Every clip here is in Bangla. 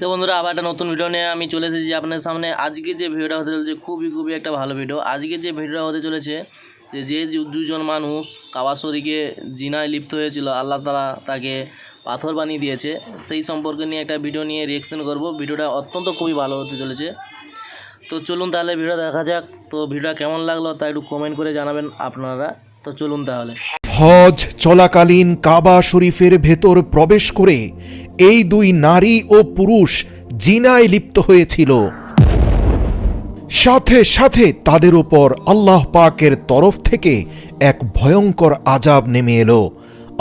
তো বন্ধুরা আবার একটা নতুন ভিডিও নিয়ে আমি চলে এসেছি আপনাদের সামনে। আজকে যে ভিডিওটা হতে চলেছে খুবই একটা ভালো ভিডিও। আজকে যে ভিডিওটা হতে চলেছে যে দুজন মানুষ কাবা শরীফে জিনায় লিপ্ত হয়েছিল, আল্লাহ তাআলা তাকে পাথর বানিয়ে দিয়েছে, সেই সম্পর্কে নিয়ে একটা ভিডিও নিয়ে রিয়াকশন করব। ভিডিওটা অত্যন্ত খুবই ভালো হতে চলেছে। তো চলুন তাহলে ভিডিও দেখা যাক। তো ভিডিওটা কেমন লাগলো তা একটু কমেন্ট করে জানাবেন আপনারা। তো চলুন তাহলে। হজ চলাকালীন কাবা শরীফের ভেতর প্রবেশ করে এই দুই নারী ও পুরুষ জিনায় লিপ্ত হয়েছিল। সাথে সাথে তাদের উপর আল্লাহ পাকের তরফ থেকে এক ভয়ঙ্কর আযাব নেমে এলো।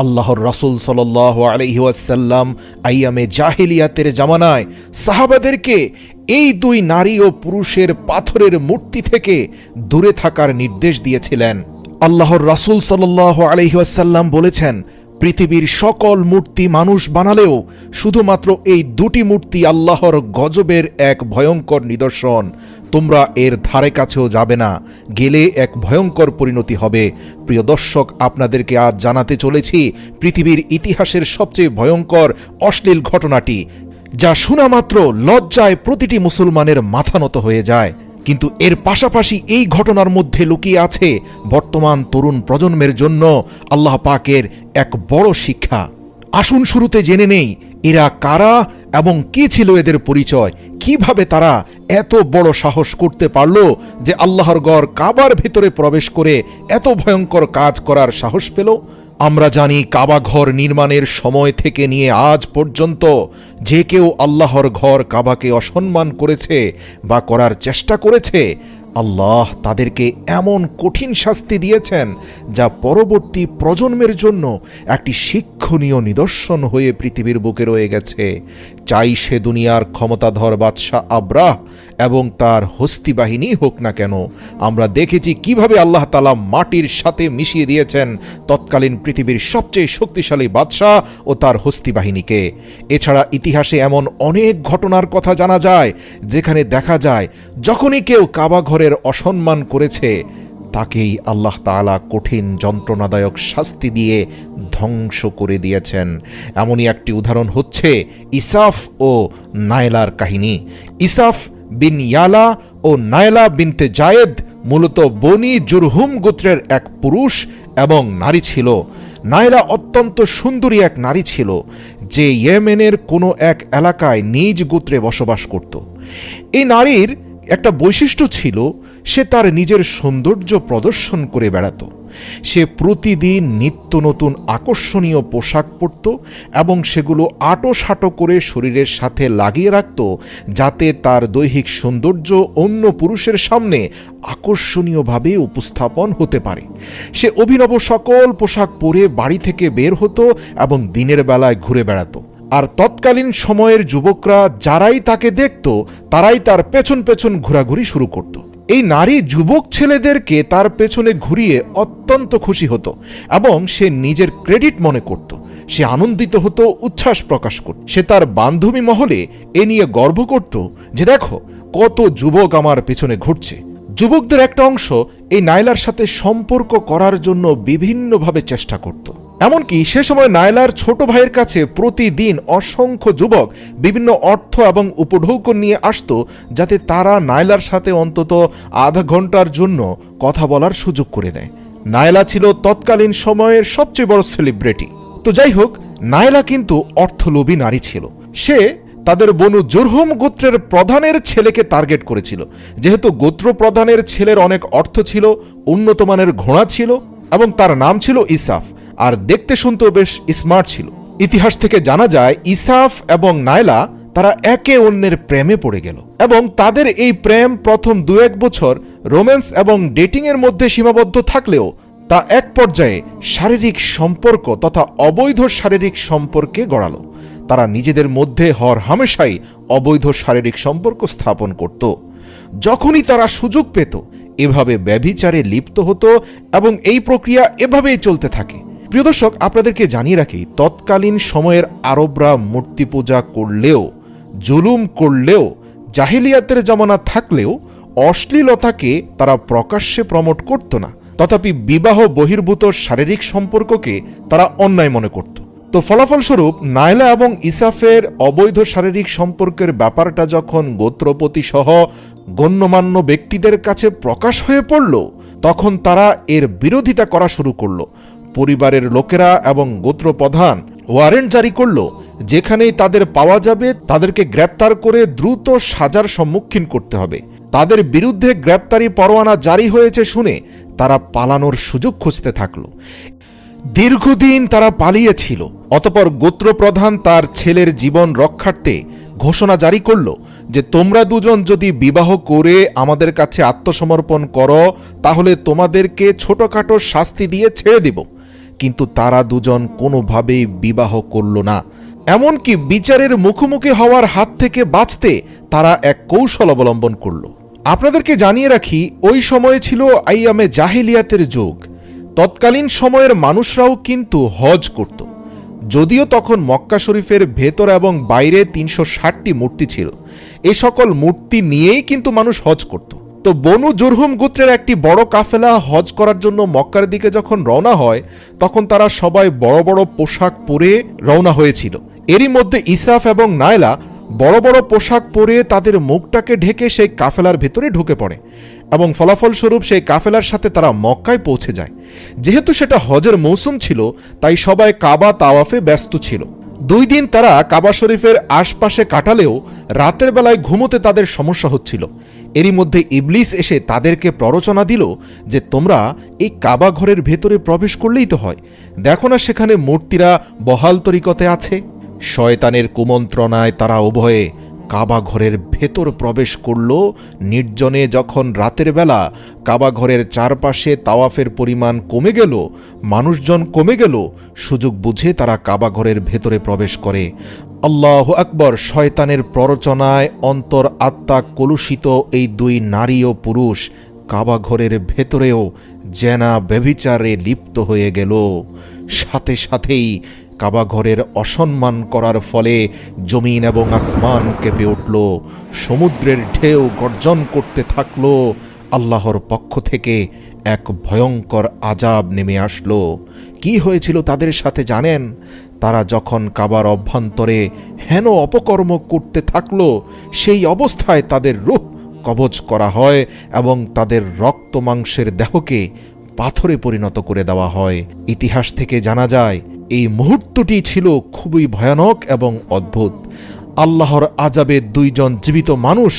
আল্লাহর রাসূল সাল্লাল্লাহু আলাইহি ওয়াসাল্লাম আইয়ামে জাহেলিয়াতের জামানায় সাহাবাদেরকে এই দুই নারী ও পুরুষের পাথরের মূর্তি থেকে দূরে থাকার নির্দেশ দিয়েছিলেন। আল্লাহর রাসূল সাল্লাল্লাহু আলাইহি ওয়াসাল্লাম বলেছেন, পৃথিবীর সকল মূর্তি মানুষ বানালেও শুধুমাত্র এই দুটি মূর্তি আল্লাহর গজবের এক ভয়ঙ্কর নিদর্শন। তোমরা এর ধারে কাছেও যাবে না, গেলে এক ভয়ঙ্কর পরিণতি হবে। প্রিয় দর্শক, আপনাদেরকে আজ জানাতে চলেছি পৃথিবীর ইতিহাসের সবচেয়ে ভয়ঙ্কর অশ্লীল ঘটনাটি, যা শোনা মাত্র লজ্জায় প্রতিটি মুসলমানের মাথা নত হয়ে যায়। কিন্তু এর পাশাপাশি এই ঘটনার মধ্যে লুকিয়ে আছে বর্তমান তরুণ প্রজন্মের জন্য আল্লাহ পাকের এক বড় শিক্ষা। আসুন শুরুতে জেনে নেই এরা কারা এবং কি ছিল এদের পরিচয়, কিভাবে তারা এত বড় সাহস করতে পারল যে আল্লাহর ঘর কাবার ভেতরে প্রবেশ করে এত ভয়ঙ্কর কাজ করার সাহস পেল। আমরা জানি কাবা ঘর নির্মাণের সময় থেকে নিয়ে আজ পর্যন্ত যে কেউ আল্লাহর ঘর কাবাকে অসম্মান করেছে বা করার চেষ্টা করেছে, আল্লাহ তাদেরকে এমন কঠিন শাস্তি দিয়েছেন যা পরবর্তী প্রজন্মের জন্য একটি শিক্ষণীয় নিদর্শন হয়ে পৃথিবীর বুকে রয়ে গেছে। চাই সে দুনিয়ার ক্ষমতাধর বাদশাহ আব্রাহ এবং তার হস্তি বাহিনী হোক না কেন, আমরা দেখেছি কিভাবে আল্লাহ তাআলা মাটির সাথে মিশিয়ে দিয়েছেন তৎকালীন পৃথিবীর সবচেয়ে শক্তিশালী বাদশাহ ও তার হস্তি বাহিনীকে। এছাড়া ইতিহাসে এমন অনেক ঘটনার কথা জানা যায় যেখানে দেখা যায় যখনই কেউ কাবা ঘরের অসম্মান করেছে তাকেই আল্লাহ তাআলা কঠিন যন্ত্রণাদায়ক শাস্তি দিয়ে ধ্বংস করে দিয়েছেন। এমনই একটি উদাহরণ হচ্ছে ইসাফ ও নায়লার কাহিনী। ইসাফ বিন ইয়ালা ও নায়লা বিনতে জায়েদ মূলত বনি জুরহুম গোত্রের এক পুরুষ এবং নারী ছিল। নায়লা অত্যন্ত সুন্দরী এক নারী ছিল, যে ইয়েমেনের কোনো এক এলাকায় নিজ গোত্রে বসবাস করত। এই নারীর একটা বৈশিষ্ট্য ছিল, সে তার নিজের সৌন্দর্য প্রদর্শন করে বেড়াত। সে প্রতিদিন নিত্য নতুন আকর্ষণীয় পোশাক পরত এবং সেগুলো আঁটো করে শরীরের সাথে লাগিয়ে রাখত, যাতে তার দৈহিক সৌন্দর্য অন্য পুরুষের সামনে আকর্ষণীয়ভাবে উপস্থাপন হতে পারে। সে অভিনব সকল পোশাক পরে বাড়ি থেকে বের হতো এবং দিনের বেলায় ঘুরে বেড়াত। আর তৎকালীন সময়ের যুবকরা যারাই তাকে দেখত তারাই তার পেছন ঘোরাঘুরি শুরু করত। এই নারী যুবক ছেলেদেরকে তার পেছনে ঘুরিয়ে অত্যন্ত খুশি হতো এবং সে নিজের ক্রেডিট মনে করত। সে আনন্দিত হতো, উচ্ছ্বাস প্রকাশ করত। সে তার বান্ধবী মহলে এ নিয়ে গর্ব করত যে দেখো কত যুবক আমার পেছনে ঘুরছে। যুবকদের একটা অংশ এই নায়লার সাথে সম্পর্ক করার জন্য বিভিন্নভাবে চেষ্টা করত। এমনকি সে সময় নায়লার ছোট ভাইয়ের কাছে প্রতিদিন অসংখ্য যুবক বিভিন্ন অর্থ এবং উপঢৌকন নিয়ে আসত, যাতে তারা নায়লার সাথে অন্তত আধা ঘন্টার জন্য কথা বলার সুযোগ করে দেয়। নায়লা ছিল তৎকালীন সময়ের সবচেয়ে বড় সেলিব্রিটি। তো যাই হোক, নায়লা কিন্তু অর্থলোভী নারী ছিল। সে তাদের বনু জুরহুম গোত্রের প্রধানের ছেলেকে টার্গেট করেছিল। যেহেতু গোত্র প্রধানের ছেলের অনেক অর্থ ছিল, উন্নত মানের ঘোড়া ছিল এবং তার নাম ছিল ইসাফ, আর দেখতে শুনতেও বেশ স্মার্ট ছিল। ইতিহাস থেকে জানা যায় ইসাফ এবং নায়লা তারা একে অন্যের প্রেমে পড়ে গেল এবং তাদের এই প্রেম প্রথম 2-1 বছর রোম্যান্স এবং ডেটিং এর মধ্যে সীমাবদ্ধ থাকলেও তা এক পর্যায়ে শারীরিক সম্পর্ক তথা অবৈধ শারীরিক সম্পর্কে গড়ালো। তারা নিজেদের মধ্যে হামেশাই অবৈধ শারীরিক সম্পর্ক স্থাপন করত। যখনই তারা সুযোগ পেত এভাবে ব্যভিচারে লিপ্ত হতো এবং এই প্রক্রিয়া এভাবেই চলতে থাকে। প্রিয় দর্শক, আপনাদেরকে জানিয়ে রাখি, তৎকালীন সময়ের আরবরা মূর্তি পূজা করলেও, জুলুম করলেও, জাহিলিয়াতের জামানা থাকলেও অশ্লীলতাকে তারা প্রকাশ্যে প্রমোট করত না। তথাপি বিবাহ বহির্ভূত শারীরিক সম্পর্ককে তারা অন্যায় মনে করত। তো ফলাফলস্বরূপ নায়লা এবং ইসাফের অবৈধ শারীরিক সম্পর্কের ব্যাপারটা যখন গোত্রপতি সহ গণ্যমান্য ব্যক্তিদের কাছে প্রকাশ হয়ে পড়ল, তখন তারা এর বিরোধিতা করা শুরু করল। পরিবারের লোকেরা এবং গোত্রপ্রধান ওয়ারেন্ট জারি করল, যেখানেই তাদের পাওয়া যাবে তাদেরকে গ্রেপ্তার করে দ্রুত সাজার সম্মুখীন করতে হবে। তাদের বিরুদ্ধে গ্রেপ্তারি পরোয়ানা জারি হয়েছে শুনে তারা পালানোর সুযোগ খুঁজতে থাকল। দীর্ঘদিন তারা পালিয়েছিল। অতঃপর গোত্রপ্রধান তার ছেলের জীবন রক্ষার্থে ঘোষণা জারি করল যে তোমরা দুজন যদি বিবাহ করে আমাদের কাছে আত্মসমর্পণ করো তাহলে তোমাদেরকে ছোটখাটো শাস্তি দিয়ে ছেড়ে দেব। কিন্তু তারা দুজন কোনোভাবেই বিবাহ করল না। এমনকি বিচারের মুখোমুখি হওয়ার হাত থেকে বাঁচতে তারা এক কৌশল অবলম্বন করল। আপনাদেরকে জানিয়ে রাখি, ওই সময়ে ছিল আইয়ামে জাহিলিয়াতের যুগ। তৎকালীন সময়ের মানুষরাও কিন্তু হজ করত। যদিও তখন মক্কা শরীফের ভেতর এবং বাইরে ৩৬০টি মূর্তি ছিল। এ সকল মূর্তি নিয়েই কিন্তু মানুষ হজ করত। তো বনু জুরহুম গোত্রের একটি বড় কাফেলা হজ করার জন্য মক্কার দিকে যখন রওনা হয়, তখন তারা সবাই বড় বড় পোশাক পরে রওনা হয়েছিল। এরই মধ্যে ইসাফ এবং নায়লা বড় বড় পোশাক পরে তাদের মুখটাকে ঢেকে সেই কাফেলার ভেতরে ঢুকে পড়ে এবং ফলাফলস্বরূপ সেই কাফেলার সাথে তারা মক্কায় পৌঁছে যায়। যেহেতু সেটা হজের মৌসুম ছিল, তাই সবাই কাবা তাওয়াফে ব্যস্ত ছিল। 2 দিন তারা কাবা শরীফের আশপাশে কাটালেও রাতের বেলায় ঘুমোতে তাদের সমস্যা হচ্ছিল। এরই মধ্যে ইবলিস এসে তাদেরকে প্ররোচনা দিল যে তোমরা এই কাবা ঘরের ভেতরে প্রবেশ করলেই তো হয়, দেখো না সেখানে মূর্তিরা বহাল তরিকতে আছে। শয়তানের কুমন্ত্রণায় তারা উভয়ে কাবা ঘরের ভেতর প্রবেশ করল। নির্জনে যখন রাতের বেলা কাবা ঘরের চারপাশে তাওয়াফের পরিমাণ কমে গেল, মানুষজন কমে গেল, সুযোগ বুঝে তারা কাবা ঘরের ভেতরে প্রবেশ করে। আল্লাহু আকবার! শয়তানের প্ররোচনায় অন্তর আত্মা কলুষিত এই 2 নারী ও পুরুষ কাবা ঘরের ভেতরেও জেনা ব্যভিচারে লিপ্ত হয়ে গেল। সাথে সাথেই কাবা ঘরের অসম্মান করার ফলে জমিন এবং আসমান কেঁপে উঠল। সমুদ্রের ঢেউ গর্জন করতে থাকল। আল্লাহর পক্ষ থেকে এক ভয়ঙ্কর আযাব নেমে আসলো। কি হয়েছিল তাদের সাথে জানেন? তারা যখন কাবার অভ্যন্তরে হেন অপকর্ম করতে থাকল, সেই অবস্থায় তাদের রূহ কবজ করা হয় এবং তাদের রক্ত মাংসের দেহকে পাথরে পরিণত করে দেওয়া হয়। ইতিহাস থেকে জানা যায় এই মুহূর্তটি ছিল খুবই ভয়ানক এবং অদ্ভুত। আল্লাহর আযাবে 2 জন জীবিত মানুষ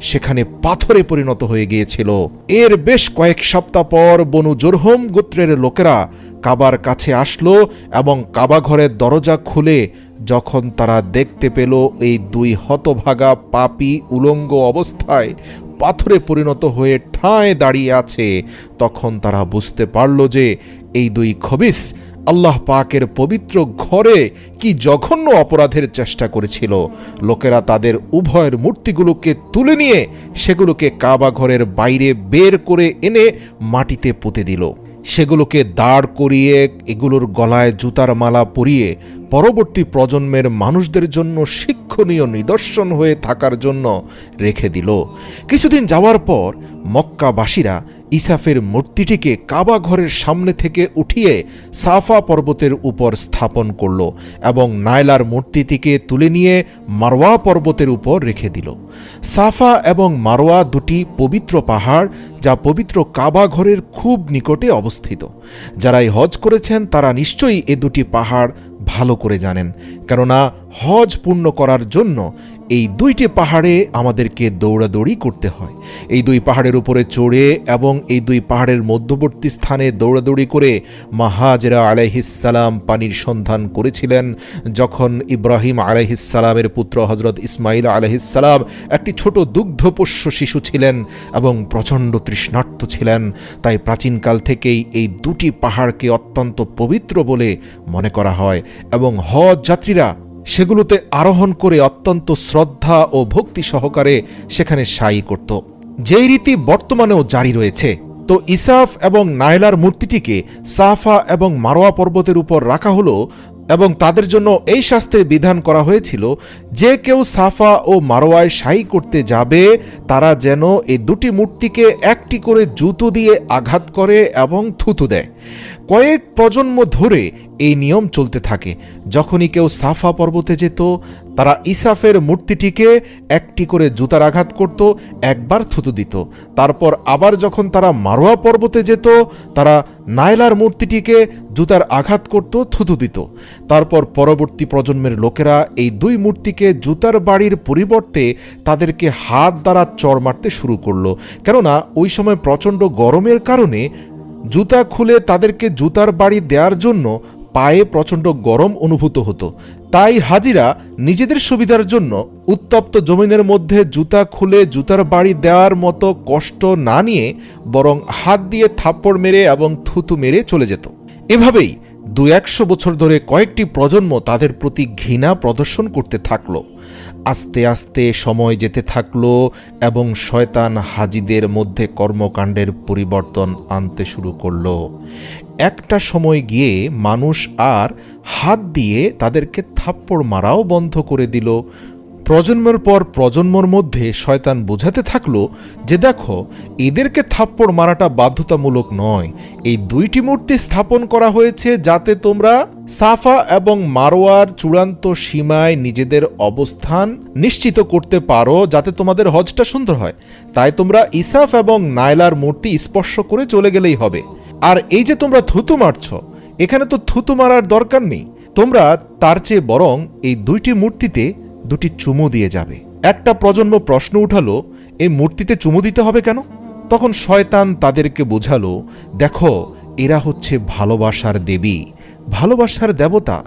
সেখানে পাথরে পরিণত হয়ে গিয়েছিল। এর বেশ কয়েক সপ্তাহ পর বনু জুরহুম গোত্রের লোকেরা কাবার কাছে আসলো এবং কাবা ঘরের দরজা খুলে যখন তারা দেখতে পেল এই 2 হতভাগা পাপী উলঙ্গ অবস্থায় পাথরে পরিণত হয়ে ঠায় দাঁড়িয়ে আছে, তখন তারা বুঝতে পারল যে এই 2 খবিস আল্লাহ পাকের পবিত্র ঘরে কি জঘন্য অপরাধের চেষ্টা করেছিল। লোকেরা তাদের উভয়ের মূর্তিগুলোকে তুলে নিয়ে সেগুলোকে কাবা ঘরের বাইরে বের করে এনে মাটিতে পুঁতে দিল। সেগুলোকে দাঁড় করিয়ে এগুলোর গলায় জুতার মালা পরিয়ে পরবর্তী প্রজন্মের মানুষদের জন্য শিক্ষণীয় নিদর্শন হয়ে থাকার জন্য রেখে দিল। কিছুদিন যাওয়ার পর মক্কাবাসীরা ইসাফের মূর্তিটিকে কাবা ঘরের সামনে থেকে উঠিয়ে সাফা পর্বতের উপর স্থাপন করল এবং নায়লার মূর্তিটিকে তুলে নিয়ে মারওয়া পর্বতের উপর রেখে দিল। সাফা এবং মারওয়া 2টি পবিত্র পাহাড়, যা পবিত্র কাবা ঘরের খুব নিকটে অবস্থিত। যারাই হজ করেছেন তারা নিশ্চয়ই এ 2টি পাহাড় ভালো করে জানেন, কেননা হজ পূর্ণ করার জন্য এই 2টি পাহাড়ে আমাদেরকে দৌড়াদৌড়ি করতে হয়। এই 2 পাহাড়ের উপরে চড়ে এবং এই 2 পাহাড়ের মধ্যবর্তী স্থানে দৌড়াদৌড়ি করে মা হাজেরা আলাইহিসসালাম পানির সন্ধান করেছিলেন যখন ইব্রাহিম আলাইহিসসালামের পুত্র হজরত ইসমাইল আলাইহিসসালাম একটি ছোট দুগ্ধপোষ্য শিশু ছিলেন এবং প্রচণ্ড তৃষ্ণার্ত ছিলেন। তাই প্রাচীনকাল থেকেই এই 2টি পাহাড়কে অত্যন্ত পবিত্র বলে মনে করা হয় এবং হজ যাত্রীরা সেগুলোতে আরোহণ করে অত্যন্ত শ্রদ্ধা ও ভক্তি সহকারে সেখানে সাই করত, যেই রীতি বর্তমানেও জারি রয়েছে। তো ইসাফ এবং নায়লার মূর্তিটিকে সাফা এবং মারওয়া পর্বতের উপর রাখা হলো এবং তাদের জন্য এই শাস্ত্রে বিধান করা হয়েছিল যে কেউ সাফা ও মারওয়ায় সাই করতে যাবে তারা যেন এই 2টি মূর্তিকে একটি করে জুতো দিয়ে আঘাত করে এবং থুতু দেয়। কয়েক প্রজন্ম ধরে এই নিয়ম চলতে থাকে। যখনই কেউ সাফা পর্বতে যেত, তারা ইসাফের মূর্তিটিকে একটি করে জুতার আঘাত করত, একবার থুতু দিত। তারপর আবার যখন তারা মারোয়া পর্বতে যেত, তারা নাইলার মূর্তিটিকে জুতার আঘাত করত, থুতু দিত। তারপর পরবর্তী প্রজন্মের লোকেরা এই দুই মূর্তিকে জুতার বাড়ির পরিবর্তে তাদেরকে হাত দ্বারা চড় মারতে শুরু করলো, কেননা ওই সময় প্রচণ্ড গরমের কারণে জুতা খুলে তাদেরকে জুতার বাড়ি দেওয়ার জন্য পায়ে প্রচণ্ড গরম অনুভূত হতো। তাই হাজিরা নিজেদের সুবিধার জন্য উত্তপ্ত জমিনের মধ্যে জুতা খুলে জুতার বাড়ি দেওয়ার মতো কষ্ট না নিয়ে বরং হাত দিয়ে থাপ্পড় মেরে এবং থুতু মেরে চলে যেত। এভাবেই 200 বছর ধরে কয়েকটি প্রজন্ম তাদের প্রতি ঘৃণা প্রদর্শন করতে থাকলো। আস্তে আস্তে সময় যেতে থাকলো এবং শয়তান হাজিদের মধ্যে কর্মকাণ্ডের পরিবর্তন আনতে শুরু করলো। একটা সময় গিয়ে মানুষ আর হাত দিয়ে তাদেরকে থাপ্পড় মারাও বন্ধ করে দিল। প্রজন্মের পর প্রজন্মর মধ্যে শয়তান বোঝাতে থাকলো যে দেখো, এদেরকে থাপ্পড় মারাটা বাধ্যতামূলক নয়। এই দুইটি মূর্তি স্থাপন করা হয়েছে যাতে তোমরা সাফা এবং মারোয়ার চূড়ান্ত সীমায় নিজেদের অবস্থান নিশ্চিত করতে পারো, যাতে তোমাদের হজটা সুন্দর হয়। তাই তোমরা ইসাফ এবং নাইলার মূর্তি স্পর্শ করে চলে গেলেই হবে। আর এই যে তোমরা থুতু মারছ, এখানে তো থুতু মারার দরকার নেই। তোমরা তার চেয়ে বরং এই দুইটি মূর্তিতে দুটি চুমু দিয়ে যাবে। একটা প্রজন্ম প্রশ্ন উঠালো, এই মূর্তিতে চুমু দিতে হবে কেন? তখন শয়তান তাদেরকে বোঝালো, দেখো, এরা হচ্ছে ভালোবাসার দেবী, ভালোবাসার দেবতা।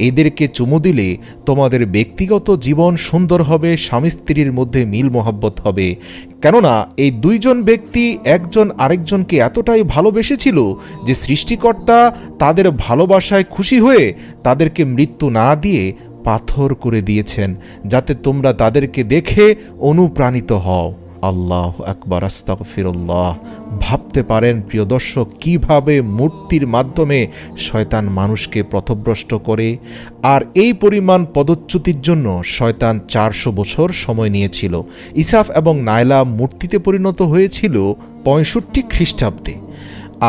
এদেরকে চুমু দিলে তোমাদের ব্যক্তিগত জীবন সুন্দর হবে, স্বামী স্ত্রীর মধ্যে মিল মহব্বত হবে। কেননা এই দুইজন ব্যক্তি একজন আরেকজনকে এতটাই ভালোবেসেছিল যে সৃষ্টিকর্তা তাদের ভালোবাসায় খুশি হয়ে তাদেরকে মৃত্যু না দিয়ে পাথর করে দিয়েছেন, যাতে তোমরা তাদেরকে দেখে অনুপ্রাণিত হও। আল্লাহু আকবার, আস্তাগফিরুল্লাহ। ভাবতে পারেন প্রিয় দর্শক, কিভাবে মূর্তির মাধ্যমে শয়তান মানুষকে পথভ্রষ্ট করে। আর এই পরিমাণ পদচ্যুতির জন্য শয়তান 400 বছর সময় নিয়েছিল। ইসাফ এবং নাইলা মূর্তিতে পরিণত হয়েছিল 65 খ্রিস্টাব্দে।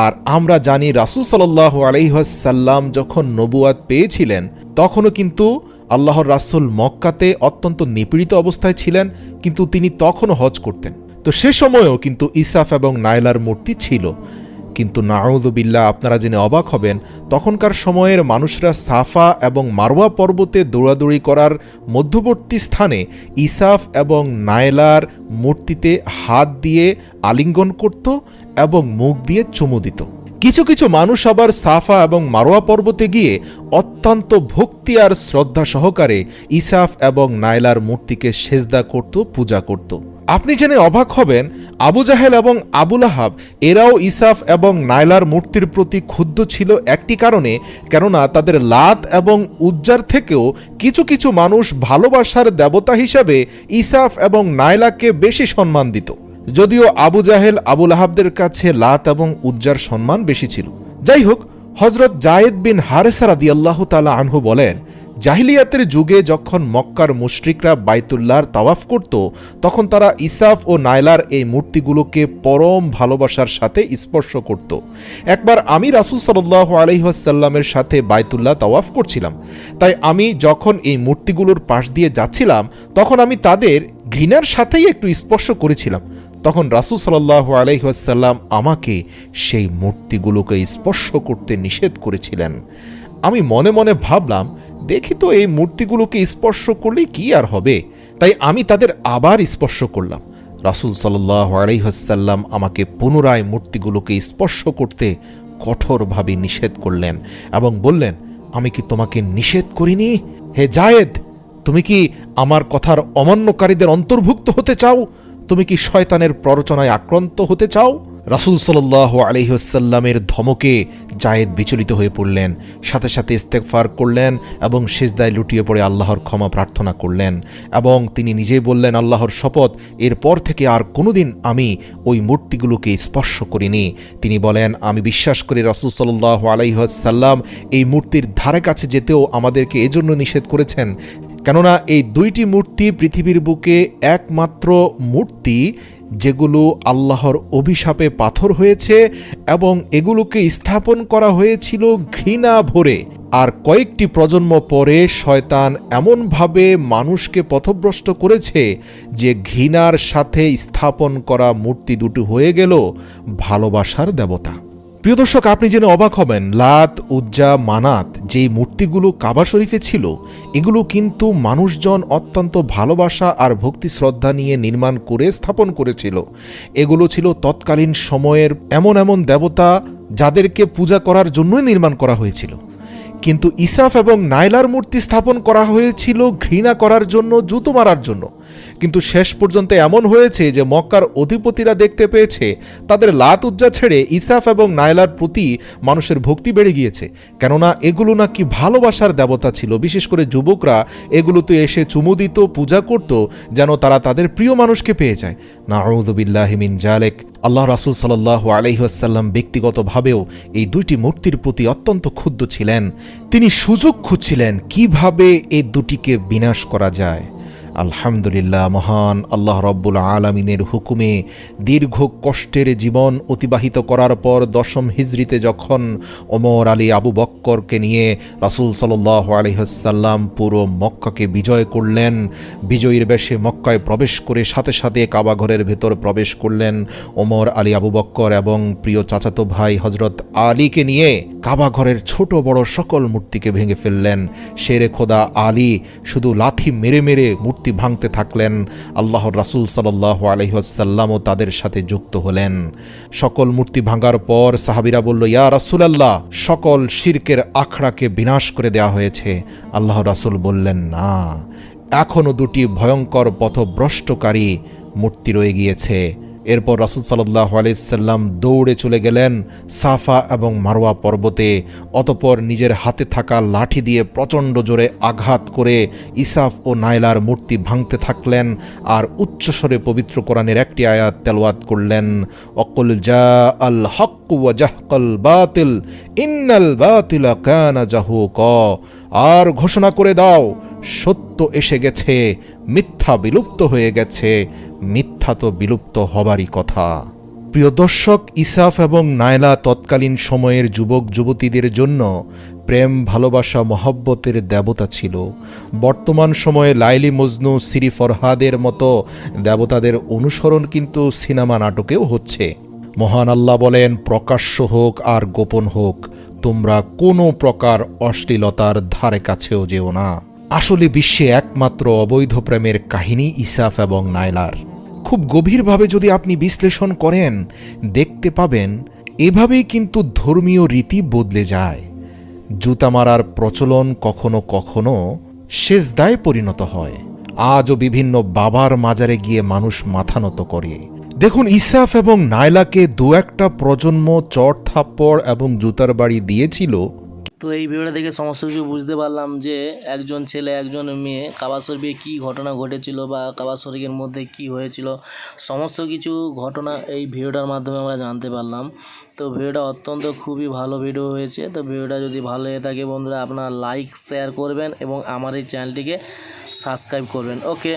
আর আমরা জানি রাসূল সাল্লাল্লাহু আলাইহি ওয়াসাল্লাম যখন নবুয়াত পেয়েছিলেন, তখনও কিন্তু আল্লাহর রাসূল মক্কাতে অত্যন্ত নিপীড়িত অবস্থায় ছিলেন, কিন্তু তিনি তখনও হজ করতেন। তো সে সময়েও কিন্তু ইসাফ এবং নাইলার মূর্তি ছিল। কিন্তু নাউযুবিল্লাহ, আপনারা জেনে অবাক হবেন, তখনকার সময়ের মানুষরা সাফা এবং মারওয়া পর্বতে দৌড়াদৌড়ি করার মধ্যবর্তী স্থানে ইসাফ এবং নাইলার মূর্তিতে হাত দিয়ে আলিঙ্গন করত এবং মুখ দিয়ে চুমু দিত। কিছু কিছু মানুষ আবার সাফা এবং মারোয়া পর্বতে গিয়ে অত্যন্ত ভক্তি আর শ্রদ্ধা সহকারে ইসাফ এবং নাইলার মূর্তিকে সেজদা করত, পূজা করত। আপনি জেনে অবাক হবেন, আবু জাহেল এবং আবু লাহাব এরাও ইসাফ এবং নাইলার মূর্তির প্রতি ক্ষুব্ধ ছিল একটি কারণে, কেননা তাদের লাত এবং উজ্জার থেকেও কিছু কিছু মানুষ ভালোবাসার দেবতা হিসাবে ইসাফ এবং নাইলাকে বেশি সম্মান দিত। যদিও আবু জাহেল আবু লাহাবদের কাছে লাত এবং উজ্জার সম্মান বেশি ছিল। যাই হোক, হযরত জায়েদ বিন হারেসা রাদিয়াল্লাহু তাআলা আনহু বলেন, জাহিলিয়াতের যুগে যখন মক্কার মুশরিকরা বাইতুল্লাহর তাওয়াফ করত, তখন তারা ইসাফ ও নাইলার এই মূর্তিগুলোকে পরম ভালোবাসার সাথে স্পর্শ করত। একবার আমি রাসূল সাল্লাল্লাহু আলাইহি ওয়াসাল্লামের সাথে বাইতুল্লাহ তাওয়াফ করছিলাম। তাই আমি যখন এই মূর্তিগুলোর পাশ দিয়ে যাচ্ছিলাম, তখন আমি তাদের ঘৃণার সাথেই একটু স্পর্শ করেছিলাম। তখন রাসূল সাল্লাল্লাহু আলাইহি ওয়াসাল্লাম আমাকে সেই মূর্তিগুলোকে স্পর্শ করতে নিষেধ করেছিলেন। আমি মনে মনে ভাবলাম, দেখি তো এই মূর্তিগুলোকে স্পর্শ করলে কি আর হবে। তাই আমি তাদের আবার স্পর্শ করলাম। রাসূল সাল্লাল্লাহু আলাইহি ওয়াসাল্লাম আমাকে পুনরায় মূর্তিগুলোকে স্পর্শ করতে কঠোরভাবে নিষেধ করলেন এবং বললেন, আমি কি তোমাকে নিষেধ করিনি? হে জায়েদ, তুমি কি আমার কথার অমান্যকারীদের অন্তর্ভুক্ত হতে চাও? তুমি কি শয়তানের প্ররোচনায় আক্রান্ত হতে চাও? রাসূল সাল্লাল্লাহু আলাইহি ওয়াসাল্লামের ধমকে জায়েদ বিচলিত হয়ে পড়লেন, সাথে সাথে ইস্তেগফার করলেন এবং সিজদায় লুটিয়ে পড়ে আল্লাহর ক্ষমা প্রার্থনা করলেন এবং তিনি নিজেই বললেন, আল্লাহর শপথ, এরপর থেকে আর কোনোদিন আমি ওই মূর্তিগুলোকে স্পর্শ করিনি। তিনি বলেন, আমি বিশ্বাস করি রাসূল সাল্লাল্লাহু আলাইহি ওয়াসাল্লাম এই মূর্তির ধারে কাছে যেতেও আমাদেরকে এজন্য নিষেধ করেছেন কেননা এই দুইটি মূর্তি পৃথিবীর বুকে একমাত্র মূর্তি যেগুলো আল্লাহর অভিশাপে পাথর হয়েছে এবং এগুলোকে স্থাপন করা হয়েছিল ঘৃণা ভরে। আর কয়েকটি প্রজন্ম পরে শয়তান এমনভাবে মানুষকে পথভ্রষ্ট করেছে যে ঘৃণার সাথে স্থাপন করা মূর্তি দুটি হয়ে গেল ভালোবাসার দেবতা। প্রিয় দর্শক, আপনি জেনে অবাক হবেন, লাত, উজ্জা, মানাত যেই মূর্তিগুলো কাবা শরীফে ছিল, এগুলো কিন্তু মানুষজন অত্যন্ত ভালোবাসা আর ভক্তি শ্রদ্ধা নিয়ে নির্মাণ করে স্থাপন করেছিল। এগুলো ছিল তৎকালীন সময়ের এমন এমন দেবতা যাদেরকে পূজা করার জন্যই নির্মাণ করা হয়েছিল। কিন্তু ইসাফ এবং নাইলার মূর্তি স্থাপন করা হয়েছিল ঘৃণা করার জন্য, জুতো মারার জন্য। কিন্তু শেষ পর্যন্ত এমন হয়েছে যে মক্কার অধিপতিরা দেখতে পেয়েছে তাদের লাত উজ্জা ছেড়ে ইসাফ এবং নাইলার প্রতি মানুষের ভক্তি বেড়ে গিয়েছে, কেননা এগুলো নাকি ভালোবাসার দেবতা ছিল। বিশেষ করে যুবকরা এগুলোতে এসে চুমু দিত, পূজা করত, যেন তারা তাদের প্রিয় মানুষকে পেয়ে যায়। নাউযু বিল্লাহি মিন যালিক। আল্লাহ রাসূল সাল্লাল্লাহু আলাইহি ওয়াসাল্লাম ব্যক্তিগতভাবেও এই দুইটি মূর্তির প্রতি অত্যন্ত ক্ষুব্ধ ছিলেন। তিনি সুযোগ খুঁজছিলেন কিভাবে এই দুটিকে বিনাশ করা যায়। আলহামদুলিল্লাহ, মহান আল্লাহ রব্বুল আলামিনের হুকুমে দীর্ঘ কষ্টের জীবন অতিবাহিত করার পর 10ম হিজরিতে যখন ওমর আলী আবু বক্করকে নিয়ে রাসূল সাল্লাল্লাহু আলাইহি ওয়াসাল্লাম পুরো মক্কাকে বিজয় করলেন, বিজয়ীর বেশে মক্কায় প্রবেশ করে সাথে সাথে কাবা ঘরের ভেতর প্রবেশ করলেন ওমর আলী আবু বক্কর এবং প্রিয় চাচাতো ভাই হযরত আলীকে নিয়ে কাবা ঘরের ছোট বড় সকল মূর্তিকে ভেঙে ফেললেন। শেরে খোদা আলী শুধু লাথি মেরে মেরে মূর্তি ভাঙতে থাকলেন। আল্লাহর রাসূল সাল্লাল্লাহু আলাইহি ওয়াসাল্লামও তাদের সাথে যুক্ত হলেন। সকল মূর্তি ভাঙার পর সাহাবীরা বলল, ইয়া রাসূলুল্লাহ, সকল শিরকের আখড়াকে বিনাশ করে দেওয়া হয়েছে। আল্লাহর রাসূল বললেন, না, এখনও দুটি ভয়ঙ্কর পথভ্রষ্টকারী মূর্তি রয়ে গিয়েছে। এরপর রাসূল সাল্লাল্লাহু আলাইহি সাল্লাম দৌড়ে চলে গেলেন সাফা এবং মারওয়া পর্বতে। অতঃপর নিজের হাতে থাকা লাঠি দিয়ে প্রচণ্ড জোরে আঘাত করে ইসাফ ও নাইলার মূর্তি ভাঙতে থাকলেন আর উচ্চস্বরে পবিত্র কোরআনের একটি আয়াত তেলাওয়াত করলেন, ওয়াকুল জাআল হক ওয়া জাহকাল বাতিল ইন্নাল বাতিলা কানা জাহুকা। আর ঘোষণা করে দাও, সত্য এসে গেছে, মিথ্যা বিলুপ্ত হয়ে গেছে, মিথ্যা তো বিলুপ্ত হবারই কথা। প্রিয় দর্শক, ইসাফ এবং নাইলা তৎকালীন সময়ের যুবক যুবতীদের জন্য প্রেম, ভালোবাসা, মহব্বতের দেবতা ছিল। বর্তমান সময়ে লাইলি মজনু, সিরি ফরহাদের মতো দেবতাদের অনুসরণ কিন্তু সিনেমা নাটকেও হচ্ছে। মহান আল্লাহ বলেন, প্রকাশ্য হোক আর গোপন হোক, তোমরা কোনো প্রকার অশ্লীলতার ধারে কাছেও যেও না। আসলে বিশ্বে একমাত্র অবৈধ প্রেমের কাহিনী ইসাফ এবং নাইলার। খুব গভীরভাবে যদি আপনি বিশ্লেষণ করেন, দেখতে পাবেন এভাবেই কিন্তু ধর্মীয় রীতি বদলে যায়। জুতা মারার প্রচলন কখনো কখনো সেজদায় পরিণত হয়। আজও বিভিন্ন বাবার মাজারে গিয়ে মানুষ মাথা নত করে। দেখুন, ইসাফ এবং নাইলাকে দু একটা প্রজন্ম চড় থাপ্পড় এবং জুতার বাড়ি দিয়েছিল। তো এই ভিডিওটা দেখে সমস্ত কিছু বুঝতে পারলাম যে একজন ছেলে একজন মেয়ে কাবা শরীফে কী ঘটনা ঘটেছিল বা কাবা শরীফের মধ্যে কি হয়েছিল, সমস্ত কিছু ঘটনা এই ভিডিওটার মাধ্যমে আমরা জানতে পারলাম। তো ভিডিওটা অত্যন্ত খুবই ভালো ভিডিও হয়েছে। তো ভিডিওটা যদি ভালো লেগে থাকে বন্ধুরা, আপনারা লাইক শেয়ার করবেন এবং আমার এই চ্যানেলটিকে সাবস্ক্রাইব করবেন। ওকে।